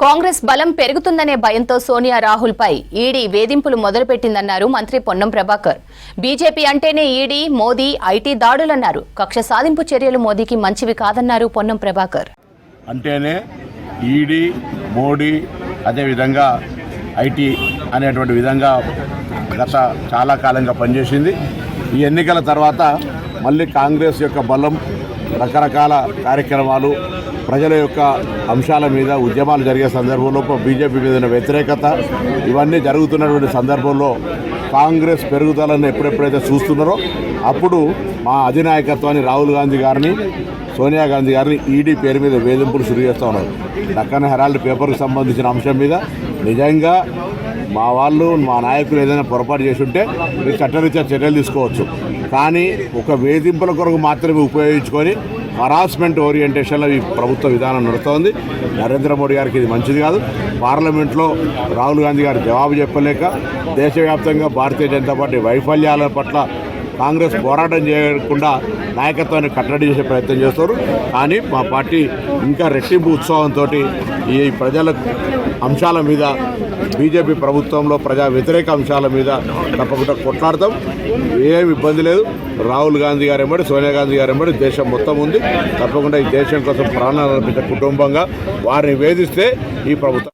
కాంగ్రెస్ బలం పెరుగుతుందనే భయంతో సోనియా రాహుల్ పై ఈడీ వేధింపులు మొదలుపెట్టిందన్నారు మంత్రి పొన్నం ప్రభాకర్. బీజేపీ అంటేనే ఈడీ, మోదీ, ఐటీ దాడులన్నారు. కక్ష సాధింపు చర్యలు మోదీకి మంచివి కాదన్నారు పొన్నం ప్రభాకర్. అంటేనే ఈడీ, మోడీ, అదేవిధంగా ఐటీ అనేటువంటి విధంగా గత చాలా కాలంగా పనిచేసింది. ఈ ఎన్నికల తర్వాత మళ్ళీ కాంగ్రెస్ యొక్క బలం, రకరకాల కార్యక్రమాలు, ప్రజల యొక్క అంశాల మీద ఉద్యమాలు జరిగే సందర్భంలో బీజేపీ మీద వ్యతిరేకత ఇవన్నీ జరుగుతున్నటువంటి సందర్భంలో కాంగ్రెస్ పెరుగుదలను ఎప్పుడెప్పుడైతే చూస్తున్నారో అప్పుడు మా అధినాయకత్వాన్ని రాహుల్ గాంధీ గారిని, సోనియా గాంధీ గారిని ఈడీ పేరు మీద వేధింపులు శురు చేస్తూ ఉన్నారు. డక్కన్ హెరాల్డ్ పేపర్కి సంబంధించిన అంశం మీద నిజంగా మా వాళ్ళు, మా నాయకులు ఏదైనా పొరపాటు చేసి ఉంటే మీరు చట్టరీత్యా చర్యలు తీసుకోవచ్చు. కానీ ఒక వేధింపుల కొరకు మాత్రమే ఉపయోగించుకొని హరాస్మెంట్ ఓరియంటేషన్లో ఈ ప్రభుత్వ విధానం నడుస్తోంది. నరేంద్ర మోడీ గారికి ఇది మంచిది కాదు. పార్లమెంట్లో రాహుల్ గాంధీ గారు జవాబు చెప్పలేక దేశవ్యాప్తంగా భారతీయ జనతా పార్టీ వైఫల్యాల పట్ల కాంగ్రెస్ పోరాటం చేయకుండా నాయకత్వాన్ని కట్టడి చేసే ప్రయత్నం చేస్తారు. కానీ మా పార్టీ ఇంకా రెట్టింపు ఉత్సాహంతో ఈ ప్రజల అంశాల మీద, బీజేపీ ప్రభుత్వంలో ప్రజా వ్యతిరేక అంశాల మీద తప్పకుండా కొట్లాడతాం. ఏమి ఇబ్బంది లేదు. రాహుల్ గాంధీ గారు ఎంబడి, సోనియా గాంధీ గారు ఎంబడి దేశం మొత్తం ఉంది. తప్పకుండా ఈ దేశం కోసం ప్రాణాలు అర్పించే కుటుంబంగా వారిని వేధిస్తే ఈ ప్రభుత్వం